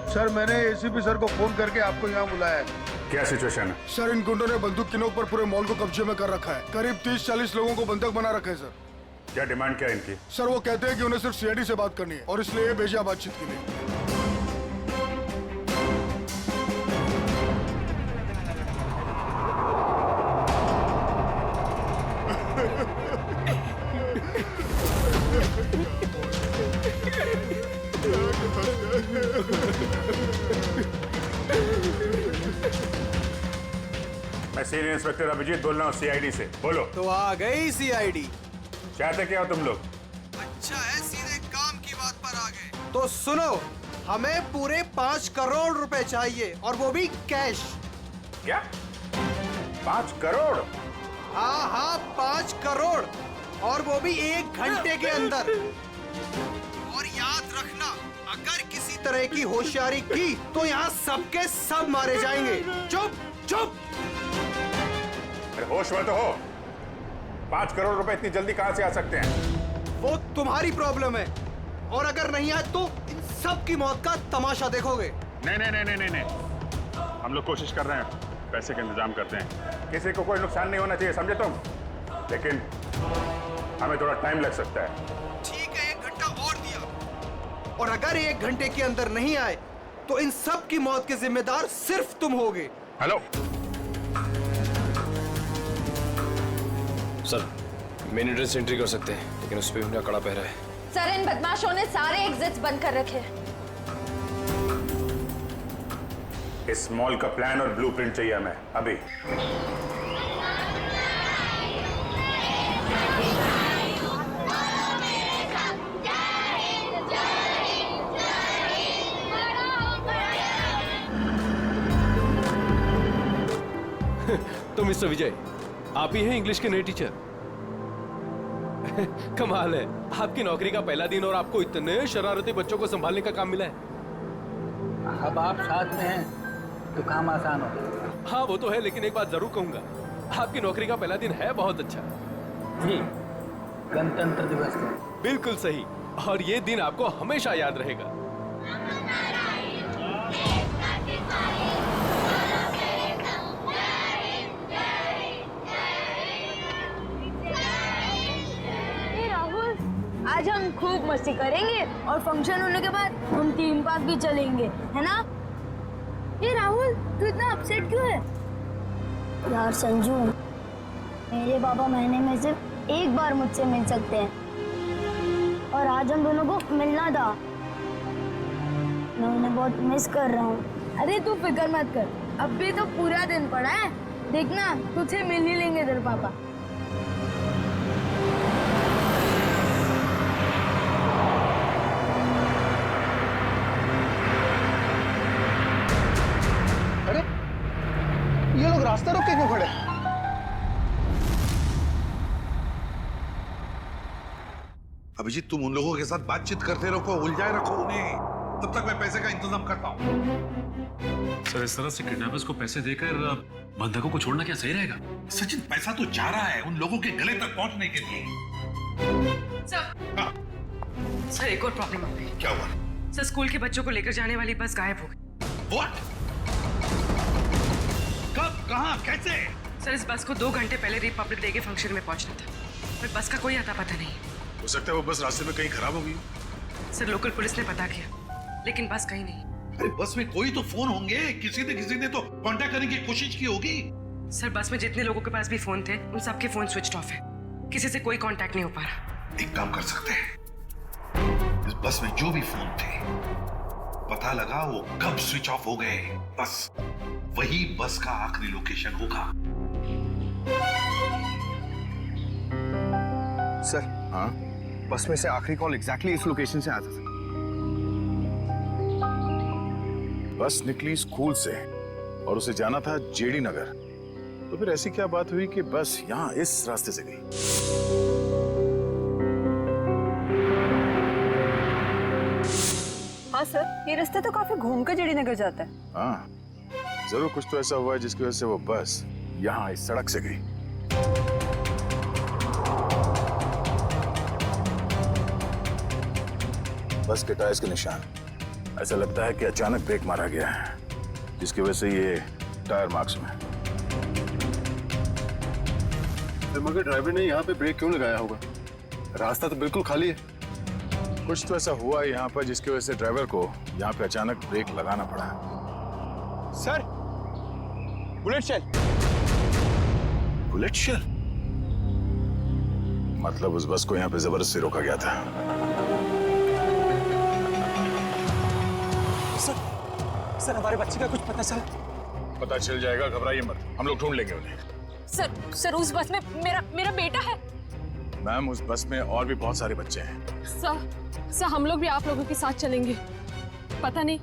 Sir मैंने ACP sir को phone करके आपको यहाँ बुलाया है। क्या सिचुएशन है? सर इन गुंडों ने बंदूक की नोक पर पूरे मॉल को कब्जे में कर रखा है। करीब 30-40 लोगों को बंधक बना रखा है सर। क्या डिमांड क्या है इनकी? सर वो कहते हैं कि उन्हें सिर्फ सीआईडी से बात करनी है और इसलिए ये भेजा बातचीत के लिए। मैं सीनियर इंस्पेक्टर अभिजीत बोल रहा हूँ सीआईडी से। बोलो। तो आ गई सीआईडी। चाहते क्या हो तुम लोग? अच्छा है, सीधे काम की बात पर आ गए। तो सुनो, हमें पूरे 5 करोड़ रुपए चाहिए और वो भी कैश। क्या? 5 करोड़? हाँ 5 करोड़ और वो भी 1 घंटे के अंदर। और याद रखना, अगर किसी तरह की होशियारी की तो यहाँ सबके सब मारे जाएंगे। चुप चुप। होश में तो हो। 5 करोड़ रुपए इतनी जल्दी कहां से आ सकते हैं? वो तुम्हारी प्रॉब्लम है और अगर नहीं आए तो इन सब की मौत का तमाशा देखोगे। नहीं, हम लोग कोशिश कर रहे हैं, पैसे का इंतजाम करते हैं। किसी को कोई नुकसान नहीं होना चाहिए, समझे तुम? लेकिन हमें थोड़ा टाइम लग सकता है। ठीक है, 1 घंटा और दिया और अगर 1 घंटे के अंदर नहीं आए तो इन सब की मौत के जिम्मेदार सिर्फ तुम होगे। Hello sir, main entrance entry कर सकते हैं लेकिन उस पर भी मेरा कड़ा पहरा है। सर इन बदमाशों ने सारे एग्जिट्स बंद कर रखे हैं। इस मॉल का प्लान और ब्लूप्रिंट चाहिए हमें अभी। तो मिस्टर विजय, आप ही हैं इंग्लिश के नए टीचर? कमाल है, आपकी नौकरी का पहला दिन और आपको इतने शरारती बच्चों को संभालने का काम मिला है। अब आप साथ में हैं तो काम आसान हो। हाँ वो तो है, लेकिन एक बात जरूर कहूंगा, आपकी नौकरी का पहला दिन है बहुत अच्छा। जी, गणतंत्र दिवस का। बिल्कुल सही, और ये दिन आपको हमेशा याद रहेगा। आज हम खूब मस्ती करेंगे और फंक्शन होने के बाद हम थीम पार्क भी चलेंगे, है ना? ये राहुल, तू इतना अपसेट क्यों है? यार संजू, मेरे पापा महीने में सिर्फ 1 बार मुझसे मिल सकते हैं और आज हम दोनों को मिलना था। मैं उन्हें बहुत मिस कर रहा हूँ। अरे तू फिक्र मत कर, अब भी तो पूरा दिन पड़ा है। देखना, तुझे मिल ही लेंगे तेरे पापा। ये लोग रास्ता रोक के क्यों खड़े? अभिजीत, तुम उन लोगों के साथ बातचीत करते रखो, उलझाए रखो उन्हें, तब तक मैं पैसे का इंतजाम करता हूँ। सर, इस तरह से किडनैपर्स को पैसे देकर बंधकों को छोड़ना क्या सही रहेगा? सचिन, पैसा तो जा रहा है उन लोगों के गले तक पहुंचने के लिए। सर, हाँ। सर एक और प्रॉब्लम आ गई। क्या हुआ? सर, स्कूल के बच्चों को लेकर जाने वाली बस गायब हो गई। What? कब, कहाँ, कैसे? सर, इस बस को 2 घंटे पहले रिपब्लिक डे के फंक्शन में पहुंचना था, पर बस का कोई अता पता नहीं। हो सकता है वो बस रास्ते में कहीं खराब हो गई। सर, लोकल पुलिस ने पता किया, लेकिन बस कहीं नहीं। अरे बस में कोई तो फोन होंगे, किसी ने तो कांटेक्ट करने की कोशिश की होगी। सर, बस में जितने लोगों के पास भी फोन थे, उन सबके फोन स्विच ऑफ है। किसी से कोई कांटेक्ट नहीं हो पा रहा। एक काम कर सकते हैं, इस बस में जो भी फोन थे, पता लगा वो कब स्विच ऑफ हो गए, बस वही बस का आखिरी लोकेशन होगा। सर, हाँ, बस में से आखिरी कॉल एग्जैक्टली इस लोकेशन से आया था। बस निकली स्कूल से और उसे जाना था जेडी नगर, तो फिर ऐसी क्या बात हुई कि बस यहाँ इस रास्ते से गई? हाँ सर, ये रास्ता तो काफी घूम कर जेडी नगर जाता है। हाँ, जरूर कुछ तो ऐसा हुआ है जिसकी वजह से वो बस यहाँ इस सड़क से गई। बस के टायर्स के निशान ऐसा लगता है कि अचानक ब्रेक मारा गया है, जिसकी वजह से ये टायर मार्क्स में। मगर ड्राइवर ने यहाँ पे ब्रेक क्यों लगाया होगा? रास्ता तो बिल्कुल खाली है। कुछ तो ऐसा हुआ यहाँ पर जिसकी वजह से ड्राइवर को यहाँ पे अचानक ब्रेक लगाना पड़ा। Sir, bullet shell. Bullet shell? मतलब उस बस को यहाँ पे जबरदस्ती रोका गया था। सर हमारे बच्चे का कुछ पता चल? पता चल जाएगा, घबराइए मत, हम लोग ढूंढ लेंगे उन्हें। सर उस बस में मेरा बेटा है। मैम, उस बस में और भी बहुत सारे बच्चे हैं। सर हम लोग भी आप लोगों के साथ चलेंगे। पता नहीं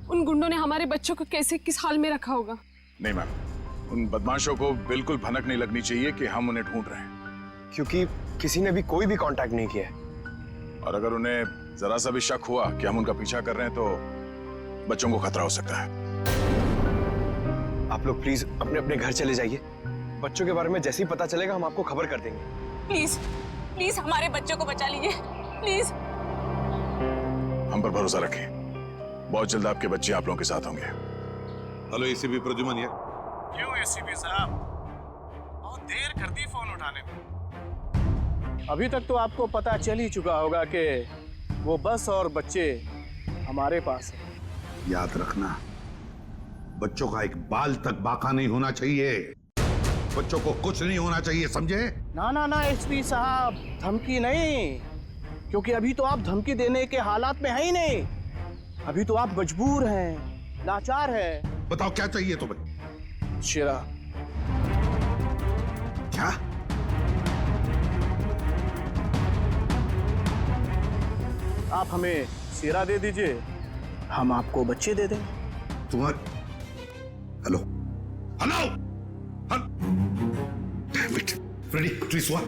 उन गुंडों ने हमारे बच्चों को कैसे किस हाल में रखा होगा। नहीं मैम, उन बदमाशों को बिल्कुल भनक नहीं लगनी चाहिए कि हम उन्हें ढूंढ रहे हैं, क्योंकि किसी ने भी कोई भी कांटेक्ट नहीं किया है। और अगर उन्हें जरा सा भी शक हुआ कि हम उनका पीछा कर रहे हैं तो बच्चों को खतरा हो सकता है। आप लोग प्लीज अपने अपने घर चले जाइए। बच्चों के बारे में जैसे ही पता चलेगा हम आपको खबर कर देंगे। प्लीज हमारे बच्चों को बचा लीजिए, प्लीज। हम पर भरोसा रखें, बहुत जल्द आपके बच्चे आप लोगों के साथ होंगे। हेलो एसीपी प्रद्युमन ये। क्यों एसीपी साहब, बहुत देर कर दी फोन उठाने में। अभी तक तो आपको पता चल ही चुका होगा कि वो बस और बच्चे हमारे पास हैं। याद रखना, बच्चों का एक बाल तक बाका नहीं होना चाहिए। बच्चों को कुछ नहीं होना चाहिए, समझे? ना एसपी साहब, धमकी नहीं, क्योंकि अभी तो आप धमकी देने के हालात में है ही नहीं। अभी तो आप मजबूर हैं, लाचार हैं। बताओ क्या चाहिए तुम्हें? शेरा। क्या? आप हमें शेरा दे दीजिए, हम आपको बच्चे दे दें। तुम्हारे हेलो फ्रेडी, प्लीज हुआ।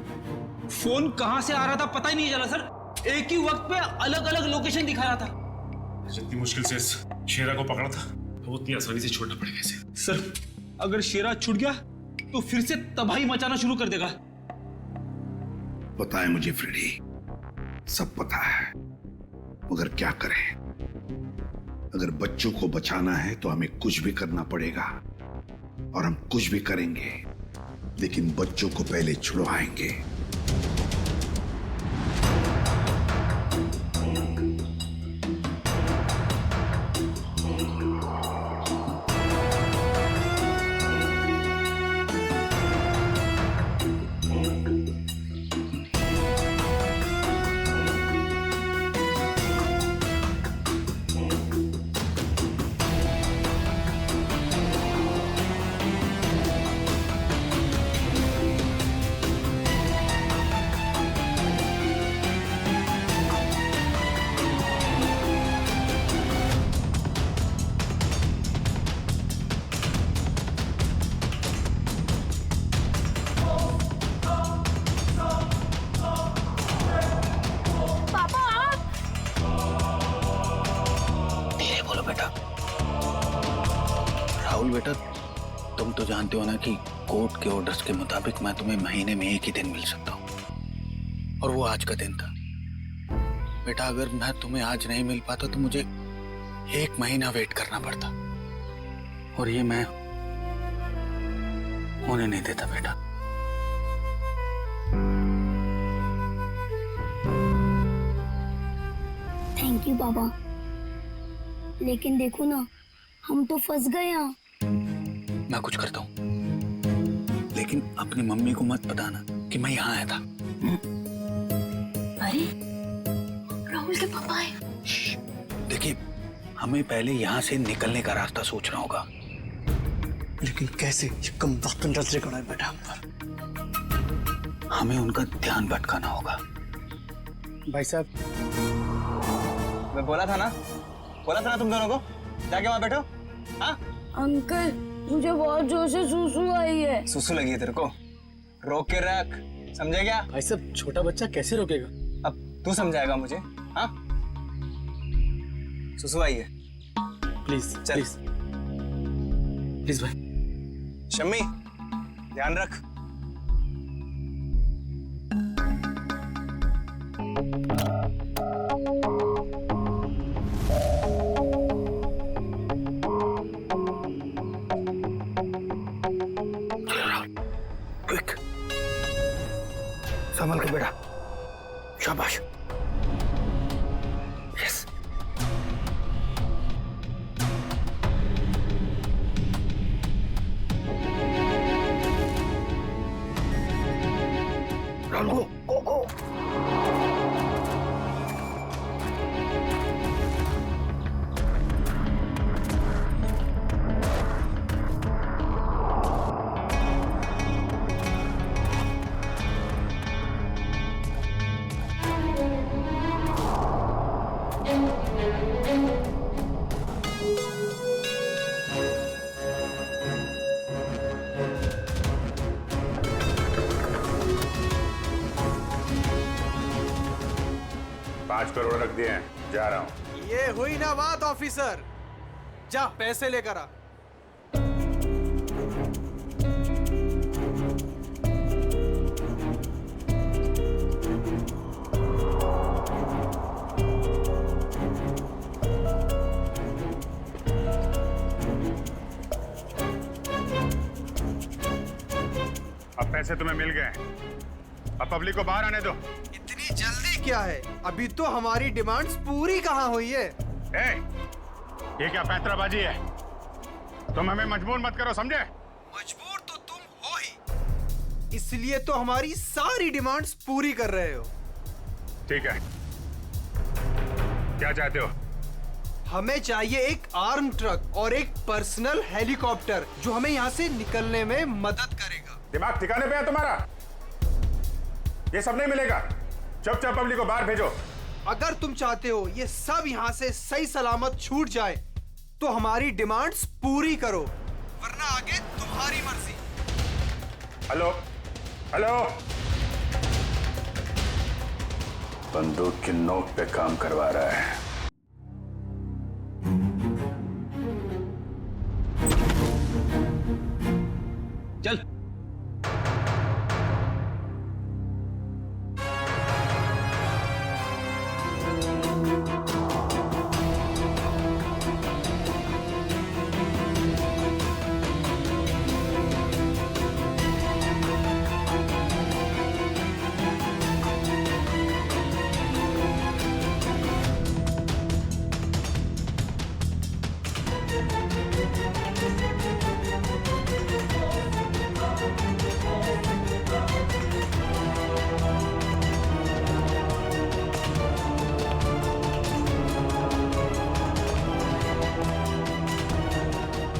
फोन कहां से आ रहा था पता ही नहीं चला सर। एक ही वक्त पे अलग अलग लोकेशन दिखा रहा था। जितनी मुश्किल से इस शेरा को पकड़ा था, तो उतनी आसानी से छोड़ना पड़ेगा इसे। सर अगर शेरा छूट गया तो फिर से तबाही मचाना शुरू कर देगा। पता है मुझे फ्रेडी, सब पता है, मगर क्या करें? अगर बच्चों को बचाना है तो हमें कुछ भी करना पड़ेगा, और हम कुछ भी करेंगे, लेकिन बच्चों को पहले छुड़वाएंगे। बेटा, तुम तो जानते हो ना कि कोर्ट के ऑर्डर्स के मुताबिक मैं तुम्हें महीने में एक ही दिन मिल सकता हूँ, और वो आज का दिन था। बेटा अगर मैं तुम्हें आज नहीं मिल पाता तो मुझे 1 महीना वेट करना पड़ता, और ये मैं होने नहीं देता बेटा। थैंक यू पापा, लेकिन देखो ना, हम तो फंस गए यहाँ। मैं कुछ करता हूँ, लेकिन अपनी मम्मी को मत बताना कि मैं यहाँ आया था। अरे राहुल के पापा है। देखिए, हमें पहले यहाँ से निकलने का रास्ता सोचना होगा। लेकिन कैसे? ये कम वक्त नजर कड़ा है बेटा हम पर। हमें उनका ध्यान भटकाना होगा। भाई साहब, मैं बोला था ना तुम दोनों को, जाके वहां बैठो। हाँ अंकल, मुझे बहुत जोर से सुसु आई है। सुसु लगी है तेरे को? रोक के रख, समझे क्या? भाई साहब, छोटा बच्चा कैसे रोकेगा? अब तू समझाएगा मुझे। हाँ, सुसु आई है। प्लीज चल प्लीज भाई। शम्मी, ध्यान रख। संभल के बेटा, शाबाश। यस। राहुल गो गो। करोड़ रख दिए हैं, जा रहा हूं। ये हुई ना बात ऑफिसर, जा पैसे लेकर आ। अब पैसे तुम्हें मिल गए, अब पब्लिक को बाहर आने दो। इतनी जल्दी क्या है, अभी तो हमारी डिमांड्स पूरी कहाँ हुई है। ये क्या पैंतराबाजी है? तुम हमें मजबूर मत करो, समझे? मजबूर तो तुम हो ही, इसलिए तो हमारी सारी डिमांड्स पूरी कर रहे हो। ठीक है, क्या चाहते हो? हमें चाहिए एक आर्म ट्रक और एक पर्सनल हेलीकॉप्टर जो हमें यहाँ से निकलने में मदद करेगा। दिमाग ठिकाने पे है तुम्हारा? ये सब नहीं मिलेगा, चुपचाप पब्लिक को बाहर भेजो। अगर तुम चाहते हो ये सब यहाँ से सही सलामत छूट जाए तो हमारी डिमांड्स पूरी करो, वरना आगे तुम्हारी मर्जी। हेलो हेलो, बंदूक की नोक पे काम करवा रहा है। चल।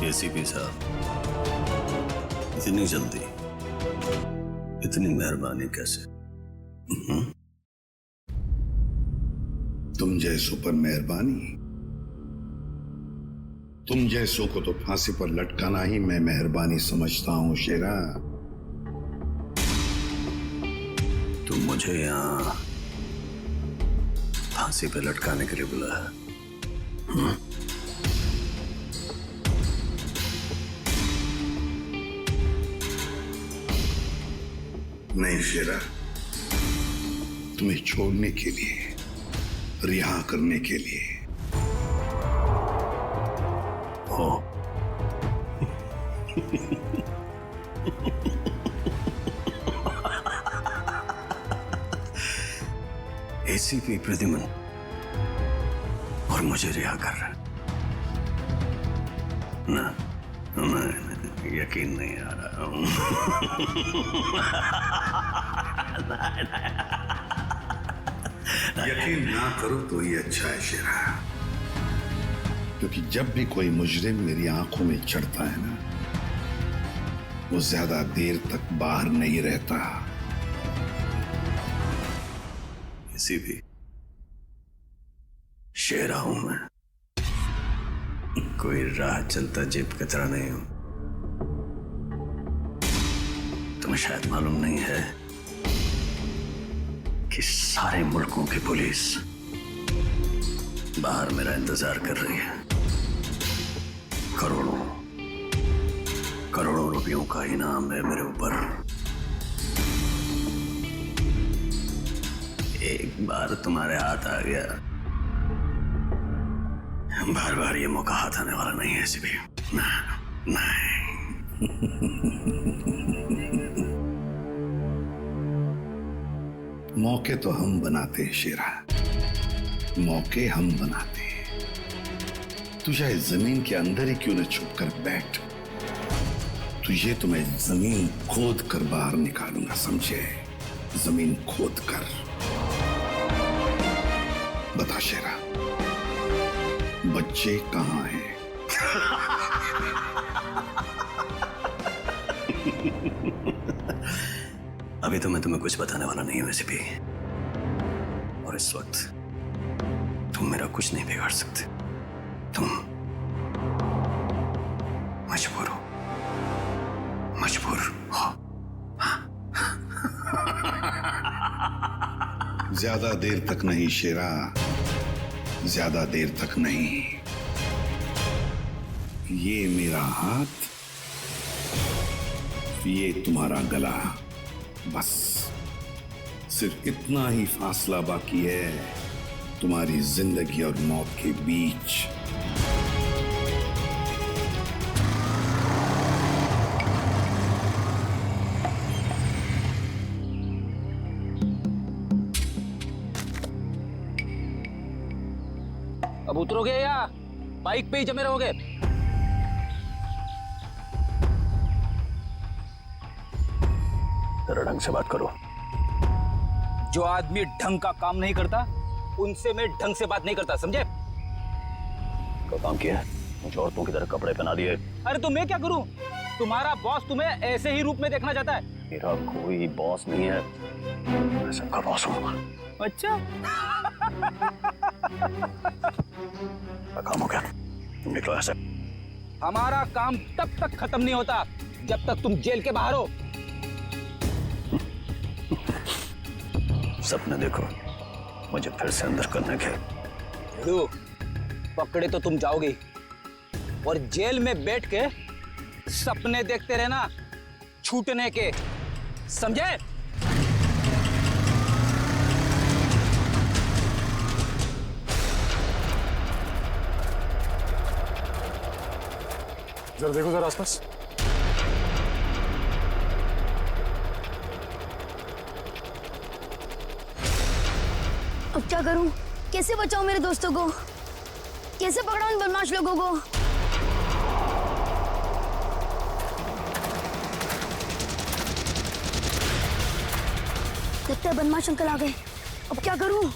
एसीपी साहब, इतनी जल्दी, इतनी मेहरबानी कैसे? तुम जैसों पर मेहरबानी? तुम जैसों को तो फांसी पर लटकाना ही मैं मेहरबानी समझता हूं शेरा। तुम मुझे यहाँ फांसी पे लटकाने के लिए बुलाया? नहीं शेरा, तुम्हें छोड़ने के लिए, रिहा करने के लिए। हो एसीपी प्रद्युमन और मुझे रिहा कर रहा है ना? मैं यकीन नहीं आ रहा। यकीन ना करो तो ही अच्छा है शेरा, क्योंकि जब भी कोई मुजरिम मेरी आंखों में चढ़ता है ना, वो ज्यादा देर तक बाहर नहीं रहता। किसी भी शेरा हूं मैं, कोई राह चलता जेब कतरा नहीं हूं। तुम्हें शायद मालूम नहीं है कि सारे मुल्कों की पुलिस बाहर मेरा इंतजार कर रही है। करोड़ों करोड़ों रुपयों का इनाम है मेरे ऊपर। एक बार तुम्हारे हाथ आ गया, बार बार ये मौका हाथ आने वाला नहीं है सिर्फ। नहीं। मौके तो हम बनाते हैं शेरा, मौके हम बनाते हैं। तू चाहे जमीन के अंदर ही क्यों न छुप कर बैठ, तुझे तो मैं जमीन खोद कर बाहर निकालूंगा, समझे? जमीन खोद कर। बता शेरा, बच्चे कहाँ हैं? अभी तो मैं तुम्हें कुछ बताने वाला नहीं हूं वैसे भी, और इस वक्त तुम मेरा कुछ नहीं बिगाड़ सकते। तुम मजबूर हो, मजबूर हो। ज्यादा देर तक नहीं शेरा, ज्यादा देर तक नहीं। ये मेरा हाथ, ये तुम्हारा गला, बस सिर्फ इतना ही फासला बाकी है तुम्हारी जिंदगी और मौत के बीच। अब उतरोगे या बाइक पे ही जमे रहोगे? जरा ढंग से बात करो। जो आदमी ढंग का काम नहीं करता उनसे मैं ढंग से बात नहीं करता, समझे? क्या काम किया है? मुझे औरतों की तरह कपड़े पहना दिए। अरे तो मैं क्या करूं? तुम्हारा बॉस तुम्हें ऐसे ही रूप में देखना चाहता है। मेरा कोई बॉस नहीं है, मैं सबका बॉस हूं। अच्छा। काम हो गया, तुम निकलो ऐसे। हमारा काम तब तक खत्म नहीं होता जब तक तुम जेल के बाहर हो। सपने देखो मुझे फिर से अंदर करने के। पकड़े तो तुम जाओगे, और जेल में बैठ के सपने देखते रहना छूटने के, समझे? जरा देखो जरा आसपास। अब क्या करूं? कैसे बचाऊं मेरे दोस्तों को? कैसे पकड़ाऊं इन बदमाश लोगों को? लगता है बदमाश अंकल आ गए। अब क्या करूं?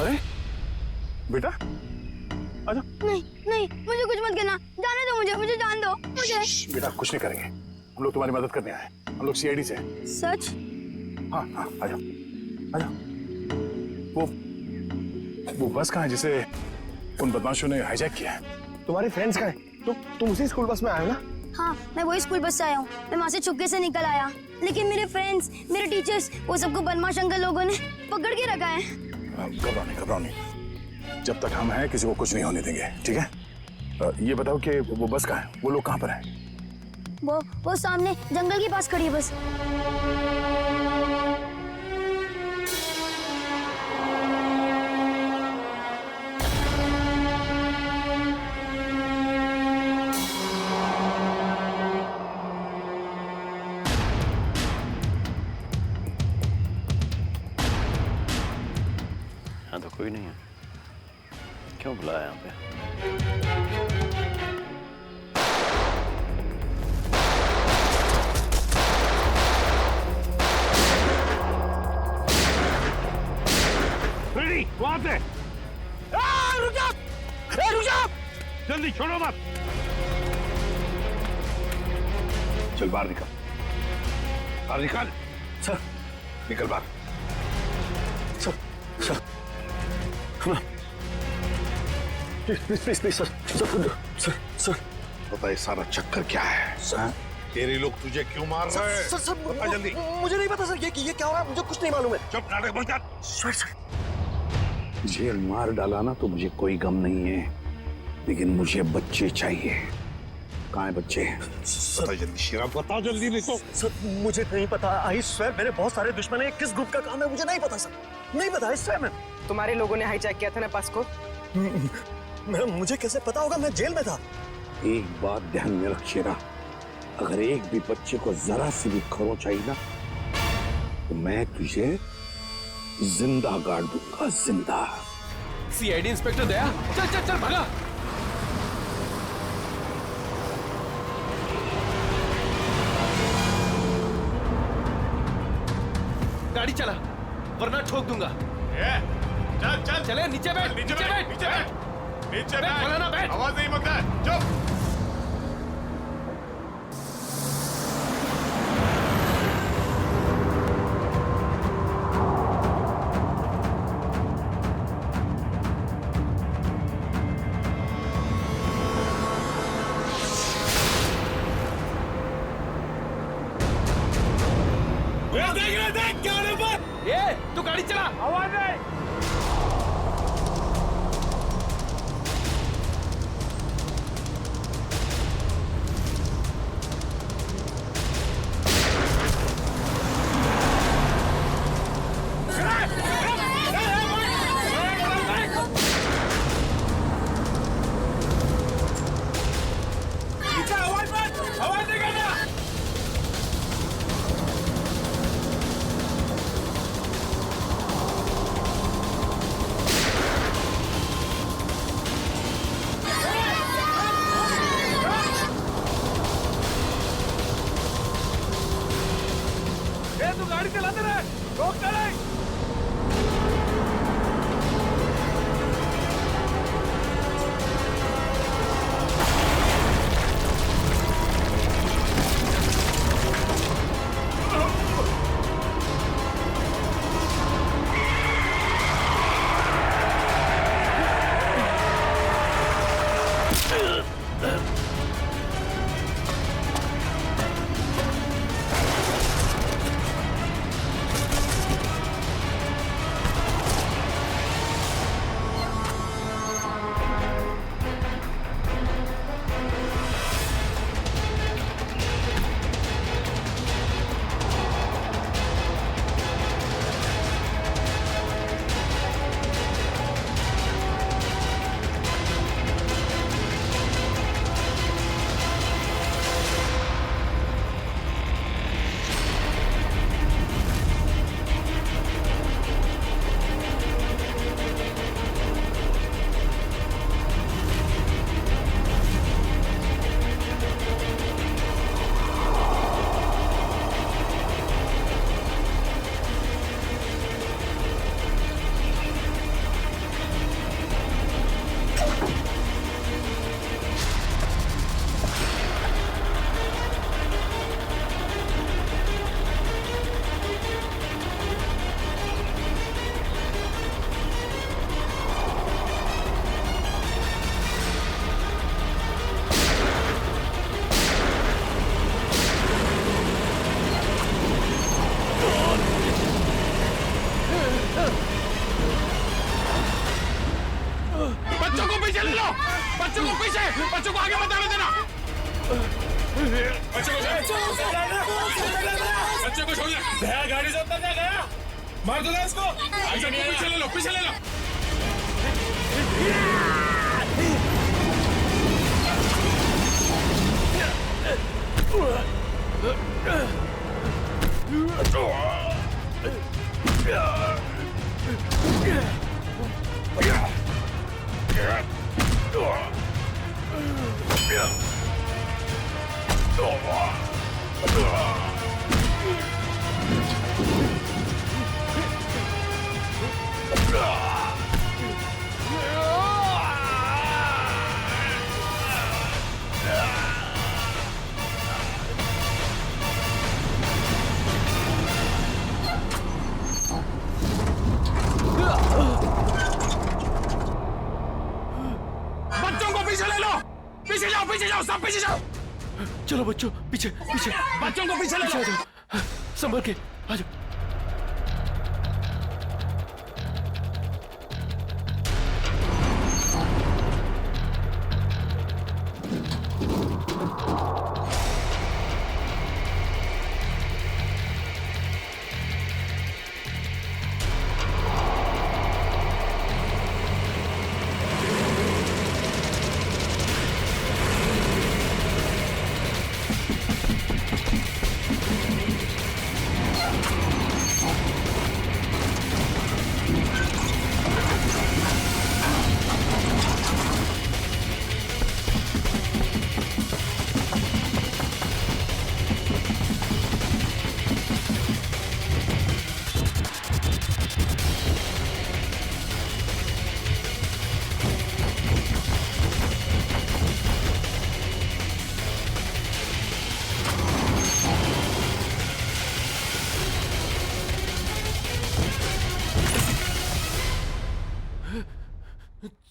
अरे बेटा आजा। नहीं नहीं, मुझे कुछ मत करना, जाने दो मुझे, मुझे जान दो मुझे। बेटा कुछ नहीं करेंगे, हम लोग तुम्हारी मदद करने आए, हम लोग सीआईडी से। सच? हाँ हाँ आजा आजा। वो बस कहाँ है जिसे उन बदमाशों ने हाईजैक किया है? तुम्हारे फ्रेंड्स कहाँ हैं? तुम उसी स्कूल बस में आए हो ना? हाँ, मैं वही स्कूल बस से आया हूँ। मैं वहाँ से चुपके से निकल आया, लेकिन मेरे फ्रेंड्स, मेरे टीचर्स, वो सबको बदमाश अंकल लोगों ने पकड़ के रखा है। घबराओ नहीं, जब तक हम हैं किसी को कुछ नहीं होने देंगे, ठीक है? ये बताओ कि वो बस कहाँ है, वो लोग कहाँ पर हैं? वो सामने जंगल के पास खड़ी है बस। यहाँ तो कोई नहीं है, क्यों बुलाया यहाँ पे? वहां पे रुक जाओ, रुक जाओ, जल्दी छोड़ो मत। चल बाहर निकल, बाहर निकल। सर निकल बाहर। Sir sir please please sir sir sir बता ये सारा चक्कर क्या है? सर तेरे लोग तुझे क्यों मार रहे हैं? सर बता जल्दी। मुझे नहीं पता सर, ये क्या हो रहा है, मुझे कुछ नहीं मालूम है। चुप, नाटक बंद कर। सर जेल मार डाला ना तो मुझे कोई गम नहीं है, लेकिन मुझे बच्चे चाहिए। कहाँ है बच्चे? बता जल्दी शेरा, बता जल्दी, नहीं तो। सर मुझे नहीं पता। आई स्वेयर मेरे बहुत सारे दुश्मन हैं। किस ग्रुप का काम है मुझे नहीं पता सर, नहीं पता। आई स्वेयर मैं। तुम्हारे लोगों ने हाईजैक किया था ना बस को? मुझे कैसे पता होगा, मैं जेल में था। एक बात ध्यान में रख शेरा, अगर एक भी बच्चे को जरा सी भी खरोंच आई ना तो मैं तुझे जिंदा गाड़ दूंगा, जिंदा। सीआईडी इंस्पेक्टर दया, चल चल चल भागा। गाड़ी चला वरना ठोक दूंगा। चल चल चले, नीचे बैठ, नीचे बैठ, नीचे बैठ, नीचे बैठ, मौलाना बैठ। आवाज नहीं मत कर, चुप। तू गाड़ी चला, आवाज नहीं। तू गाड़ी चलाते रहे, रोक चले। बच्चों को पीछे, बच्चों को आगे मत आने देना। बच्चों को छोड़ दे। गया गाड़ी से उतर गया, मार दो इसको। पीछे ले लो, पीछे ले लो। पीछे जाओ, सब पीछे जाओ। चलो बच्चों, पीछे पीछे। बच्चों को पीछे ले लो। संभल के आ जाओ।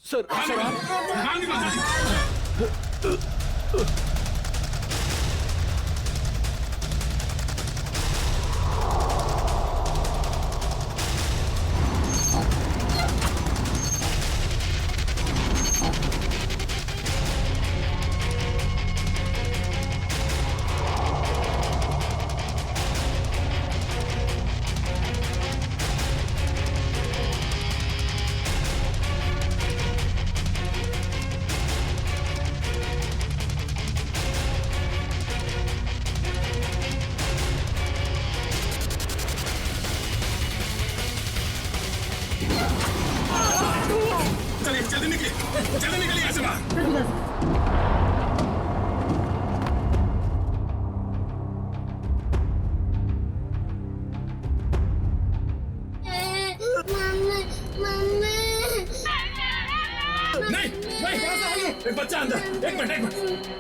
सर एक बच्चा अंदर, एक मिनट।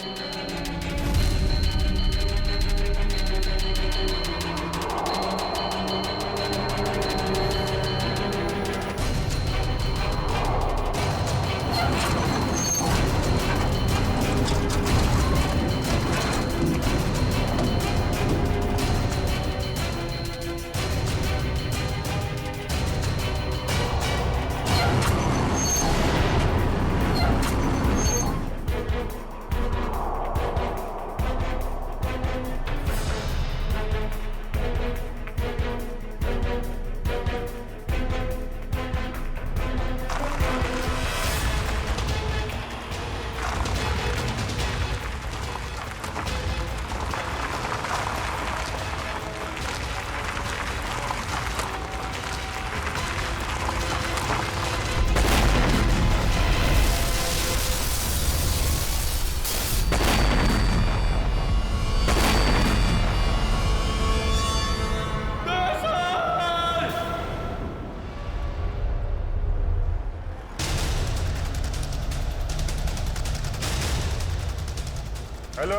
हेलो,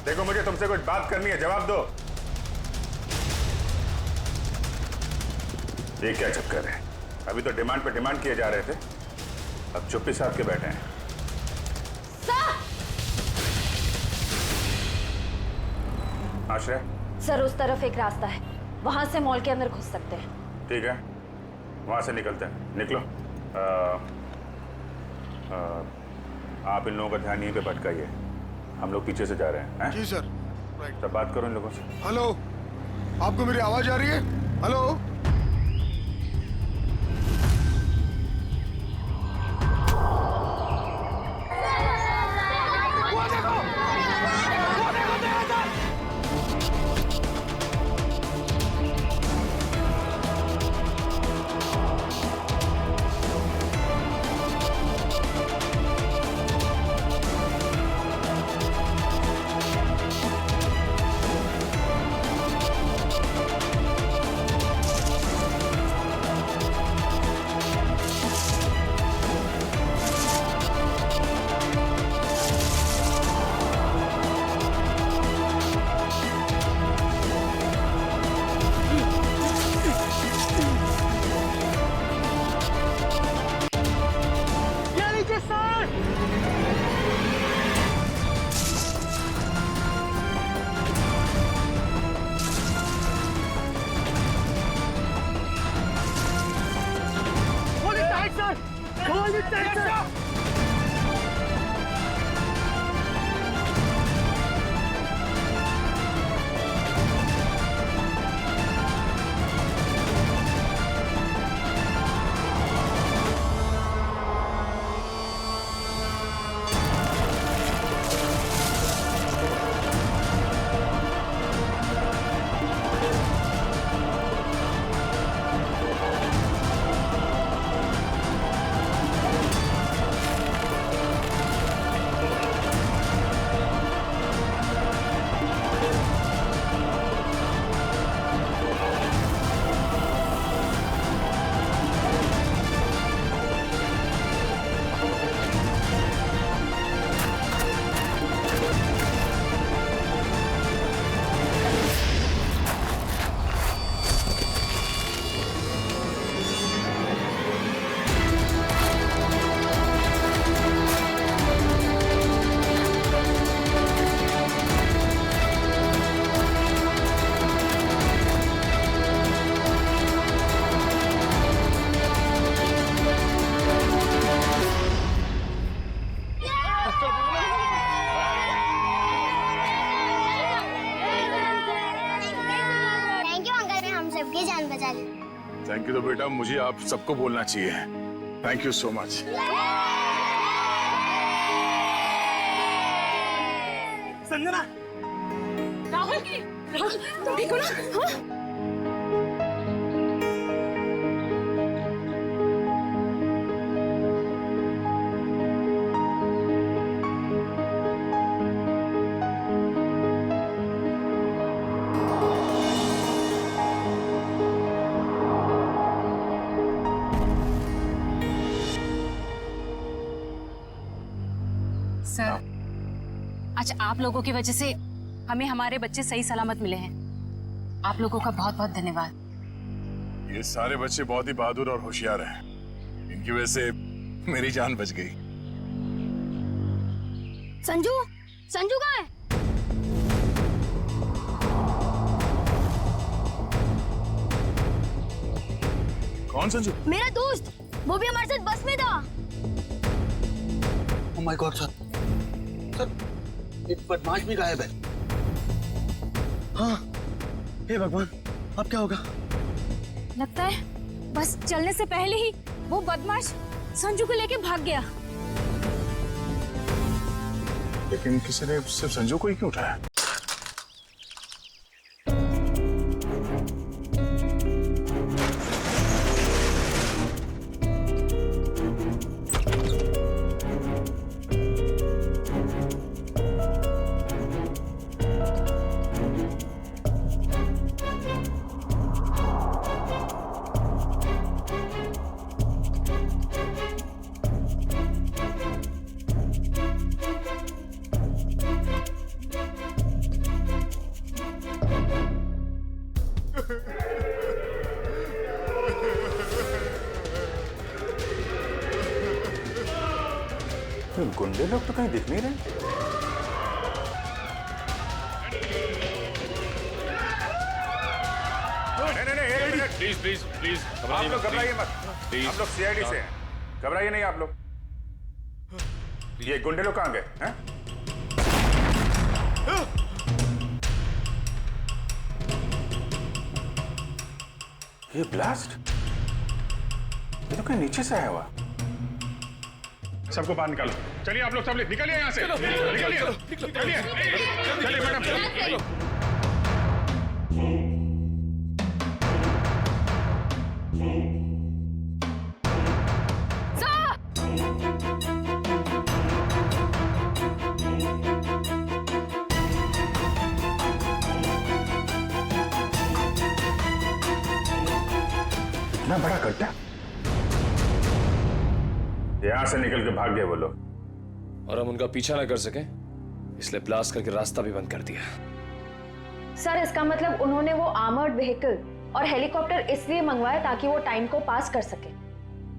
देखो मुझे तुमसे कुछ बात करनी है, जवाब दो। ये क्या चक्कर है? अभी तो डिमांड पे डिमांड किए जा रहे थे, अब चुप्पी साध के बैठे हैं। आश्रय, सर उस तरफ एक रास्ता है, वहां से मॉल के अंदर घुस सकते हैं। ठीक है, वहां से निकलते हैं। निकलो। आप इन लोगों का ध्यान यहीं पे भटकाइए, हम लोग पीछे से जा रहे हैं। जी सर। तब बात करो इन लोगों से। हेलो, आपको मेरी आवाज आ रही है? हेलो। थैंक यू तो बेटा मुझे आप सबको बोलना चाहिए। Thank you so much. Sanjana, Rahul की तुम ठीक हो ना? हाँ? सर, आज आप लोगों की वजह से हमें हमारे बच्चे सही सलामत मिले हैं। आप लोगों का बहुत बहुत धन्यवाद। ये सारे बच्चे बहुत ही बहादुर और होशियार हैं। इनकी वजह से मेरी जान बच गई। संजू, संजू कहाँ है? कौन संजू? मेरा दोस्त, वो भी हमारे साथ बस में था। ओह माय गॉड सर, एक बदमाश भी गायब है। हाँ, हे भगवान, अब क्या होगा? लगता है बस चलने से पहले ही वो बदमाश संजू को लेके भाग गया। लेकिन किसी ने सिर्फ संजू को ही क्यों उठाया? गुंडे लोग तो कहीं दिख नहीं रहे। नहीं, प्लीज प्लीज प्लीज आप लोग घबराइए मत। आप लोग सीआईडी से हैं, घबराइए नहीं आप लोग। ये गुंडे लोग कहाँ गए हैं? ये ब्लास्ट ये तो कहीं नीचे से आया हुआ। सबको बाहर निकालो। चलिए आप लोग सब निकलिए यहाँ से। निकलिए चलिए मैडम। इतना बड़ा गड्ढा, यहां से निकल के भाग गए वो लोग। और हम उनका पीछा ना कर सके इसलिए ब्लास्ट करके रास्ता भी बंद कर दिया। सर, इसका मतलब उन्होंने वो आर्मर्ड व्हीकल और हेलीकॉप्टर इसलिए मंगवाया ताकि वो टाइम को पास कर सके।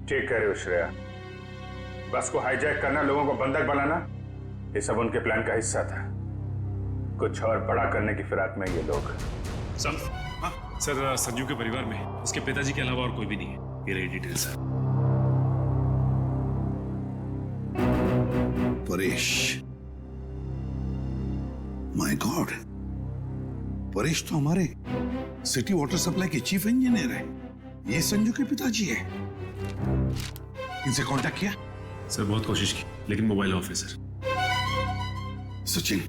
ठीक कह रहे हो श्रेया। बस को हाईजैक करना, लोगों को बंधक बनाना, ये सब उनके प्लान का हिस्सा था। कुछ और बड़ा करने की फिराक में ये लोग। सर, संजू के परिवार में उसके पिताजी के अलावा और कोई भी नहीं है। ये रही detail sir. Paresh, my God, Paresh तो हमारे सिटी वाटर सप्लाई के चीफ इंजीनियर है। ये संजू के पिताजी है। इनसे कांटेक्ट किया? सर बहुत कोशिश की लेकिन मोबाइल ऑफ है सर। सचिन,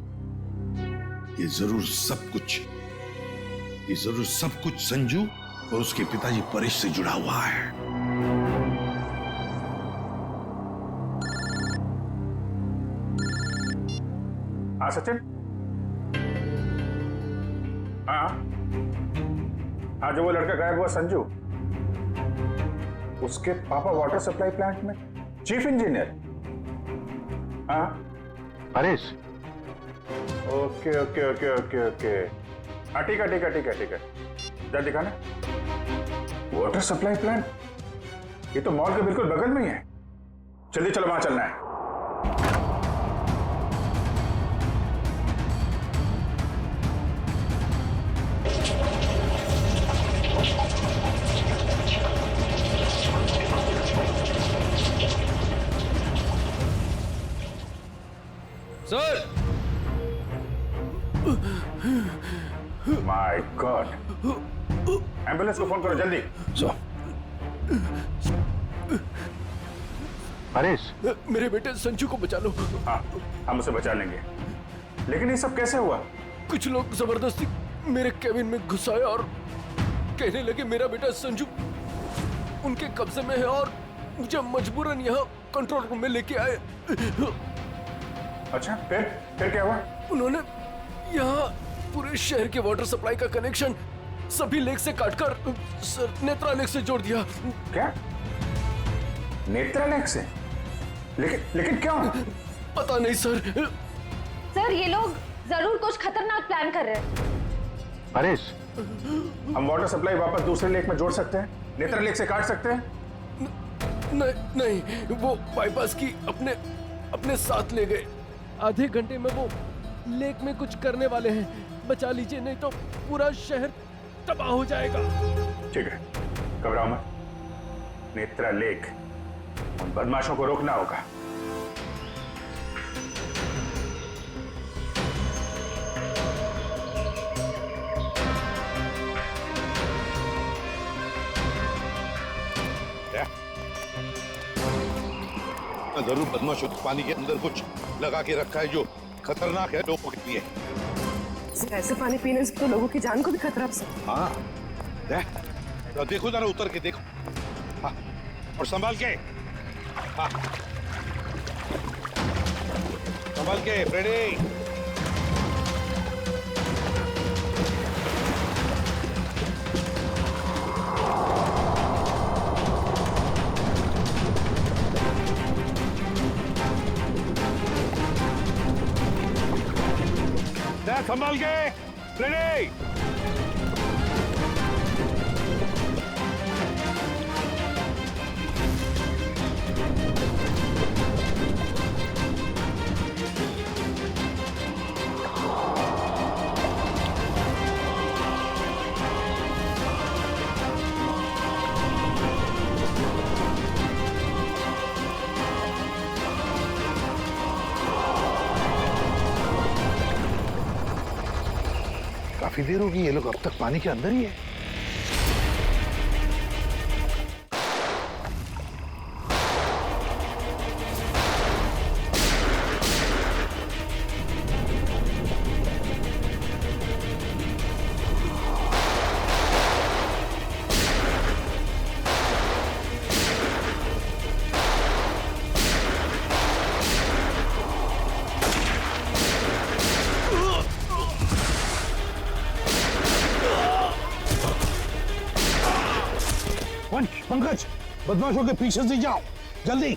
ये जरूर सब कुछ संजू और उसके पिताजी परेश से जुड़ा हुआ है। हाँ सचिन। हाँ, जो वो लड़का गायब हुआ संजू, उसके पापा वाटर सप्लाई प्लांट में चीफ इंजीनियर। हाँ Paresh. Okay okay okay okay okay. हाँ ठीक है। जा दिखाना। वाटर सप्लाई प्लांट, ये तो मॉल के बिल्कुल बगल में ही है। जल्दी चलो, वहां चलना है। सर, माय गॉड, एम्बुलेंस को फोन करो जल्दी। हरीश, मेरे बेटे संजू को बचा लो। हाँ, हम उसे बचा लेंगे। लेकिन ये सब कैसे हुआ? कुछ लोग जबरदस्ती मेरे केबिन में घुसाए और कहने लगे मेरा बेटा संजू उनके कब्जे में है और मुझे मजबूरन यहाँ कंट्रोल रूम में लेके आए। अच्छा, फिर क्या हुआ? उन्होंने यहाँ पूरे शहर के वाटर सप्लाई का कनेक्शन सभी लेक से काटकर नेत्रा लेक से जोड़ दिया। क्या? नेत्रा लेक से? लेकिन क्यों? पता नहीं सर। सर ये लोग जरूर कुछ खतरनाक प्लान कर रहे हैं। हरीश, हम वाटर सप्लाई वापस दूसरे लेक में जोड़ सकते हैं? नेत्रा लेक से काट सकते हैं? नहीं, वो बाईपास की अपने साथ ले गए। आधे घंटे में वो लेक में कुछ करने वाले हैं। बचा लीजिए नहीं तो पूरा शहर तबाह हो जाएगा। ठीक है, घबराओ मत। नेत्रा लेक उन बदमाशों को रोकना होगा। जरूर बदमाशों ने पानी के अंदर कुछ लगा के रखा है जो खतरनाक है लोगों के लिए। ऐसे पानी पीने से तो लोगों की जान को भी खतरा हो सकता है। हाँ, देखो जरा उतर के देखो। हाँ, और संभाल के। हाँ, संभाल के फ्रेडी। संभाल के फ्रेडी। काफी देर होगी, ये लोग अब तक पानी के अंदर ही है। पंकज, बदमाशों के पीछे से जाओ जल्दी।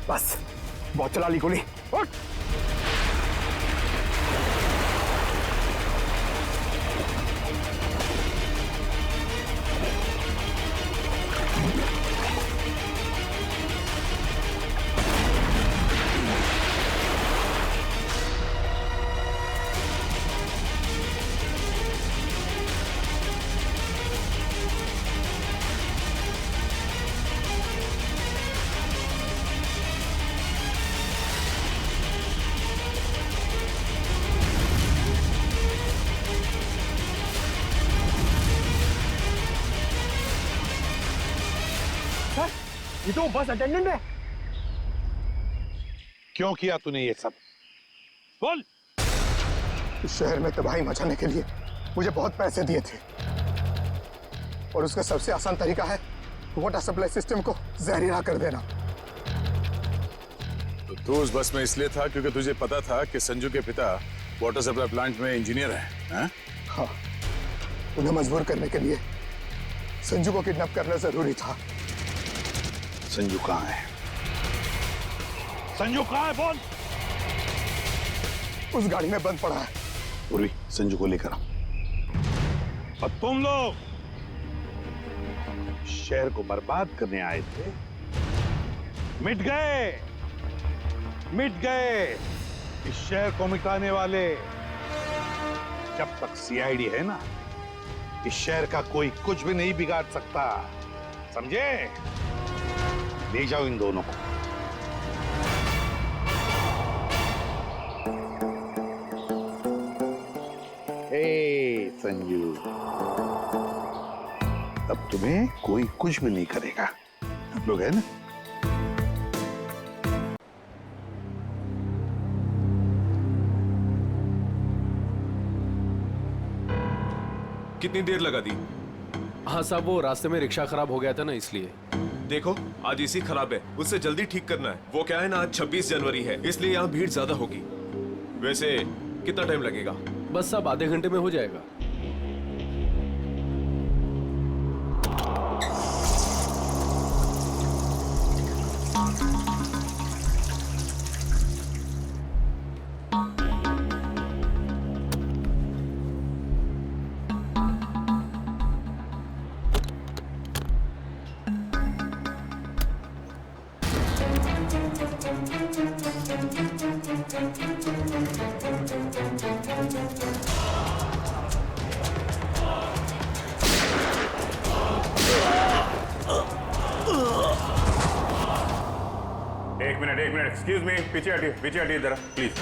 बस बहुत चला ली गोली। उठ। ये तो बस अटेंडेंट है। क्यों किया तूने ये सब? बोल। इस शहर में तबाही मचाने के लिए मुझे बहुत पैसे दिए थे और उसका सबसे आसान तरीका है वाटर सप्लाई सिस्टम को जहरीला कर देना। तो तू उस बस में इसलिए था क्योंकि तुझे पता था कि संजू के पिता वाटर सप्लाई प्लांट में इंजीनियर हैं? हाँ, उन्हें मजबूर करने के लिए संजू को किडनैप करना जरूरी था। संजू कहाँ है? संजू कहाँ है? बोल। उस गाड़ी में बंद पड़ा है। पूर्वी, संजू को लेकर आओ। और तुम लोग शहर को बर्बाद करने आए थे, मिट गए, मिट गए। इस शहर को मिटाने वाले। जब तक सीआईडी है ना, इस शहर का कोई कुछ भी नहीं बिगाड़ सकता, समझे? ले जाओ इन दोनों को। ए संजू, अब तुम्हें कोई कुछ भी नहीं करेगा, हम लोग है ना? कितनी देर लगा दी? हाँ साहब, वो रास्ते में रिक्शा खराब हो गया था ना, इसलिए। देखो आज इसी खराब है, उससे जल्दी ठीक करना है। वो क्या है ना, आज 26 जनवरी है, इसलिए यहाँ भीड़ ज्यादा होगी। वैसे कितना टाइम लगेगा? बस साहब आधे घंटे में हो जाएगा। एक मिनट, एक्सक्यूज मी, पीछे हटिए जरा प्लीज।